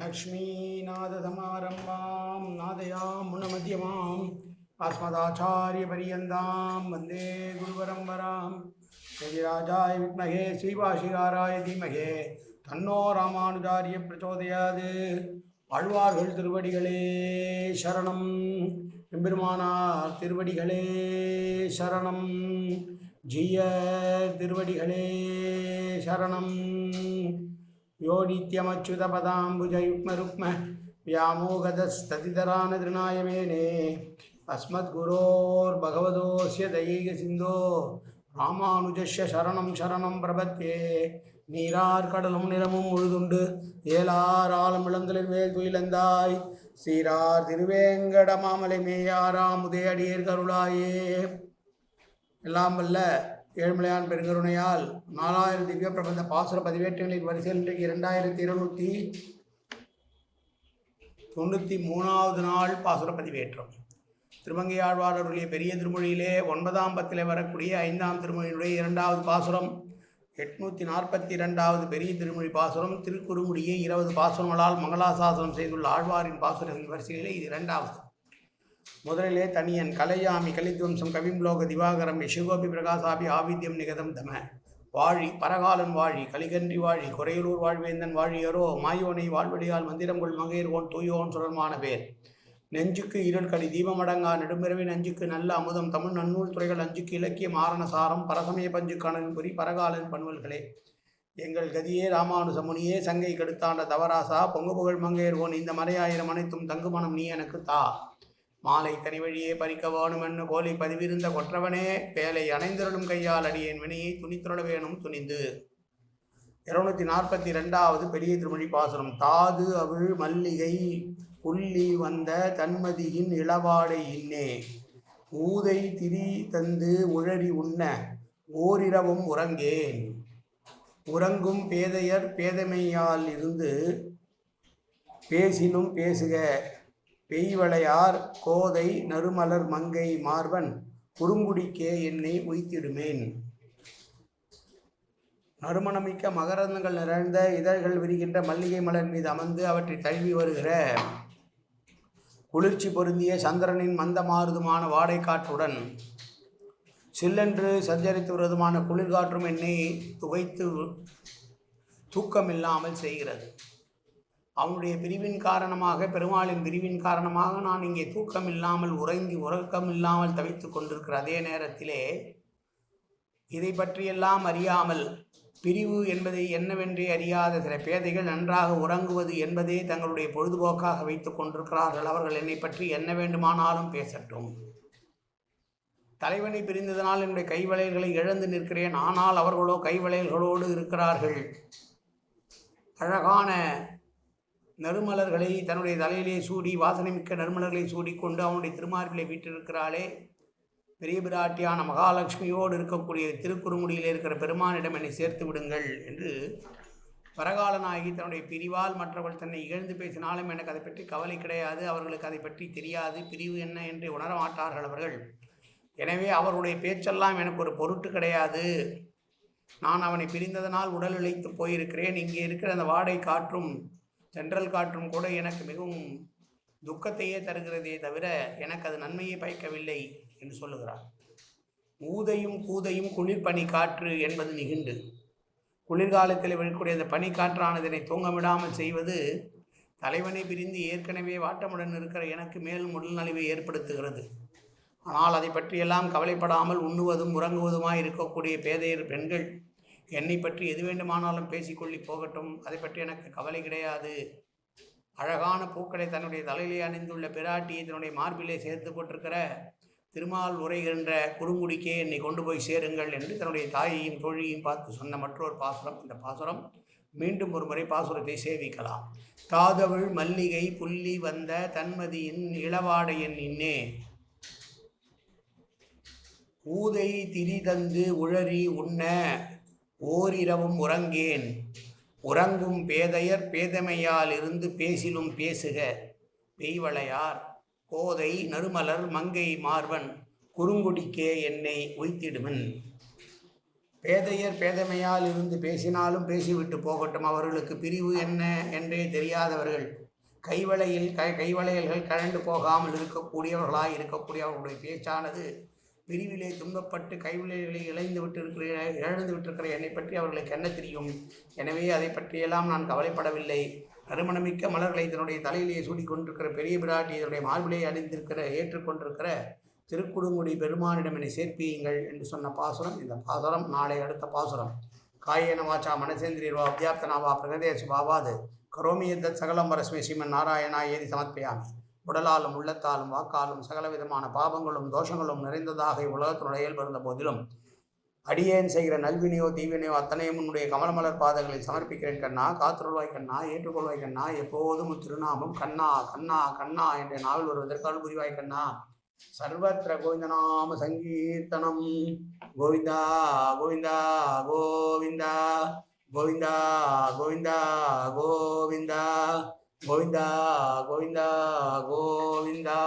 लक्ष्मीनाथसमारम्भां नादयामुनमध्यमाम् अस्मदाचार्यपर्यन्तां वन्दे गुरुपरम्परां यतिराजाय विद्महे श्रीभाष्यकाराय धीमहि तन्नो रामानुजार्य प्रचोदयात्. ஆழ்வார்கள் திருவடிகளே சரணம். எம்பெருமானார் திருவடிகளே சரணம். ஜிய திருவடிகளே சரணம். यो नित्यमच्युतपदाम्बुजयुग्मरुक्म व्यामोहदस्ततितरानतृणाय मेने अस्मद्गुरोर्भगवतोऽस्य दयैकसिन्धो रामानुजस्य शरणं शरणं प्रपद्ये. நீரார் கடலும் நிலமும் உழுதுண்டு ஏலார் ஆலம் இளந்தலில் மேல் துயிலந்தாய் சீரார் திருவேங்கடமாமலை மேயாராம் உதயடியேர் கருளாயே. எல்லாம் வல்ல ஏழ்மலையான் பெருங்கருணையால் 4000 திவ்ய பிரபந்த பாசுர பதிவேற்றங்களின் வரிசையில் இன்றைக்கு 2293வது நாள் பாசுர பதிவேற்றம். திருமங்கையாழ்வார் அவருடைய பெரிய திருமொழியிலே 9ஆம் பத்திலே வரக்கூடிய 5ஆம் திருமொழியினுடைய 2வது பாசுரம், 842வது பெரிய திருமொழி பாசுரம். திருக்குறுங்குடியை 20 பாசுரங்களால் மங்களாசாசனம் செய்துள்ள ஆழ்வாரின் பாசுரங்களின் வரிசையிலே இது 2வது. முதலிலே தனியன் கலையாமி கலித்வம்சம் கவிம்லோக திவாகரம் யசுகோபி பிரகாசாபி ஆவித்யம் நிகதம் தம வாழி பரகாலன் வாழி கலிகன்றி வாழி குறையலூர் வாழ்வேந்தன் வாழியரோ மாயோனை வாழ்வடியால் மந்திரங்கொள் மங்கையர்வோன் தூயோன் சுரமான பேர் நெஞ்சுக்கு இருள் கடி தீபமடங்கா நெடும்பிறவி நஞ்சுக்கு நல்ல அமுதம் தமிழ் நன்னூல் துறைகள் அஞ்சுக்கு இலக்கியம் ஆரணசாரம் பரசமய பஞ்சு கணன் புரி பரகாலன் பண்வல்களே எங்கள் கதியே ராமானுசமுனியே சங்கை கெடுத்தாண்ட தவராசா பொங்கு புகழ் மங்கையர்வோன் இந்த மறையாயிரம் அனைத்தும் தங்குமணம் நீ எனக்கு தா மாலை தனி வழியே பறிக்க வேணுமென்னு கோலை பதிவிருந்த கொற்றவனே பேலை அணைந்திரளும் கையால் அடியேன் வினையை துணித்துட வேணும் துணிந்து. 242வது பெரிய திருமொழி பாசுரம். தாது அவிழ் மல்லிகை புள்ளி வந்த தன்மதியின் இளவாடை இன்னே ஊதை திரி தந்து உழறி உண்ண ஓரிரவும் உறங்கேன் உறங்கும் பேதையர் பேதமையால் இருந்து பேசினும் பேசுக பெய்வளையார் கோதை நறுமலர் மங்கை மார்பன் குறுங்குடிக்கே என்னை உய்த்திடுமேன். நறுமணமிக்க மகரந்தங்கள் நிறைந்த இதழ்கள் விரிகின்ற மல்லிகை மலர் மீது அமர்ந்து அவற்றை தழுவி வருகிற குளிர்ச்சி பொருந்திய சந்திரனின் மந்த மாறுதுமான வாடை காற்றுடன் சில்லென்று சஞ்சரித்து வருவதுமான குளிர்காற்றும் என்னை துவைத்து தூக்கமில்லாமல் செய்கிறது. அவனுடைய பிரிவின் காரணமாக, பெருமாளின் பிரிவின் காரணமாக நான் இங்கே தூக்கமில்லாமல் உறக்கமில்லாமல் தவித்து கொண்டிருக்கிற அதே நேரத்திலே இதை பற்றியெல்லாம் அறியாமல் பிரிவு என்பதை என்னவென்றே அறியாத சில பேதைகள் நன்றாக உறங்குவது என்பதே தங்களுடைய பொழுதுபோக்காக வைத்து கொண்டிருக்கிறார்கள். அவர்கள் என்னை பற்றி என்ன வேண்டுமானாலும் பேசட்டும். தலைவனை பிரிந்ததனால் என்னுடைய கைவளையல்களை இழந்து நிற்கிறேன். ஆனால் அவர்களோ கைவளையல்களோடு இருக்கிறார்கள். அழகான நறுமலர்களை தன்னுடைய தலையிலே சூடி வாசனை மிக்க நறுமலர்களை சூடிக்கொண்டு அவனுடைய திருமார்பிலே வீட்டிருக்கிறாளே பெரிய பிராட்டியான மகாலட்சுமியோடு இருக்கக்கூடிய திருக்குறுங்குடியில் இருக்கிற பெருமானிடம் என்னை சேர்த்து விடுங்கள் என்று பரகாலனாகி தன்னுடைய பிரிவால் மற்றவர்கள் தன்னை இகழ்ந்து பேசினாலும் எனக்கு அதை பற்றி கவலை கிடையாது. அவர்களுக்கு அதை பற்றி தெரியாது. பிரிவு என்ன என்று உணர மாட்டார்கள் அவர்கள். எனவே அவருடைய பேச்செல்லாம் எனக்கு ஒரு பொருட்டு கிடையாது. நான் அவனை பிரிந்ததனால் உடல் இழைத்து போயிருக்கிறேன். இங்கே இருக்கிற அந்த வாடை காற்றும் சென்ட்ரல் காற்றும் கூட எனக்கு மிகவும் துக்கத்தையே தருகிறதே தவிர எனக்கு அது நன்மையை பயக்கவில்லை என்று சொல்லுகிறார். ஊதையும் கூதையும் குளிர்பனி காற்று என்பது நிகண்டு. குளிர்காலத்தில் விழக்கூடிய அந்த பனிக்காற்றானதனை தூங்கமிடாமல் செய்வது தலைவனை பிரிந்து ஏற்கனவே வாட்டமுடன் இருக்கிற எனக்கு மேலும் உடல்நலிவை ஏற்படுத்துகிறது. ஆனால் அதை பற்றியெல்லாம் கவலைப்படாமல் உண்ணுவதும் உறங்குவதுமாய் இருக்கக்கூடிய பேதையர் பெண்கள் என்னை பற்றி எது வேண்டுமானாலும் பேசிக்கொள்ளி போகட்டும், அதை பற்றி எனக்கு கவலை கிடையாது. அழகான பூக்களை தன்னுடைய தலையிலே அணிந்துள்ள பிராட்டியை தன்னுடைய மார்பிலே சேர்த்து போட்டிருக்கிற திருமால் உரைகின்ற குறுங்குடிக்கே என்னை கொண்டு போய் சேருங்கள் என்று தன்னுடைய தாயையும் தோழியையும் பார்த்து சொன்ன மற்றொரு பாசுரம். இந்த பாசுரம் மீண்டும் ஒரு முறை பாசுரத்தை சேவிக்கலாம். தாதவிழ் மல்லிகை புள்ளி வந்த தன்மதியின் இளவாடையன் இன்னே ஊதை திரி தந்து உழறி உண்ண ஓரிரவும் உறங்கேன் உறங்கும் பேதையர் பேதமையால் இருந்து பேசிலும் பேசுக பெய்வளையார் கோதை நறுமலர் மங்கை மார்பன் குறுங்குடிக்கே என்னை உய்த்திடுமன். பேதையர் பேதமையால் இருந்து பேசினாலும் பேசிவிட்டு போகட்டும், அவர்களுக்கு பிரிவு என்ன என்றே தெரியாதவர்கள், கைவளையல்கள் கழண்டு போகாமல் இருக்கக்கூடியவர்களாய் இருக்கக்கூடியவர்களுடைய பேச்சானது பிரிவிலே துன்பப்பட்டு கைவிளைகளை இழந்து விட்டிருக்கிற என்னை பற்றி அவர்களுக்கு என்ன தெரியும்? எனவே அதை பற்றியெல்லாம் நான் கவலைப்படவில்லை. நறுமணமிக்க மலர்களை தன்னுடைய தலையிலேயே சூடிக்கொண்டிருக்கிற பெரிய பிராட்டி இதனுடைய மார்பிலே ஏற்றுக்கொண்டிருக்கிற திருக்குறுங்குடி பெருமானிடம் என்னை சேர்ப்பியுங்கள் என்று சொன்ன பாசுரம் இந்த பாசுரம். நாளை அடுத்த பாசுரம். காயேன வாச்சா மனசேந்திரியர்வா அத்தியாப்தனாவா பிரகதேசு பாவாது கரோமி எத்த சகலம் வரஸ்மே ஸ்ரீமன் நாராயணா ஏதி சமர்ப்பயாமி. உடலாலும் உள்ளத்தாலும் வாக்காலும் சகல விதமான பாவங்களும் தோஷங்களும் நிறைந்ததாக உலகத்தினுடைய இயல்பிருந்த போதிலும் அடியேன் செய்கிற நல்வினையோ தீவினையோ அத்தனையும் உன்னுடைய கமலமலர் பாதங்களில் சமர்ப்பிக்கிறேன் கண்ணா. காத்துருள்வாய் கண்ணா, ஏற்றுக்கொள்வாய் கண்ணா. எப்போதும் திருநாமம் கண்ணா கண்ணா கண்ணா என்ற நாவல் வருவதற்கால் புரிவாய் கண்ணா. சர்வத்திர கோவிந்தநாம சங்கீர்த்தனம். கோவிந்தா கோவிந்தா கோவிந்தா கோவிந்தா கோவிந்தா கோவிந்தா கோவிந்தா கோவிந்தா கோவிந்தா.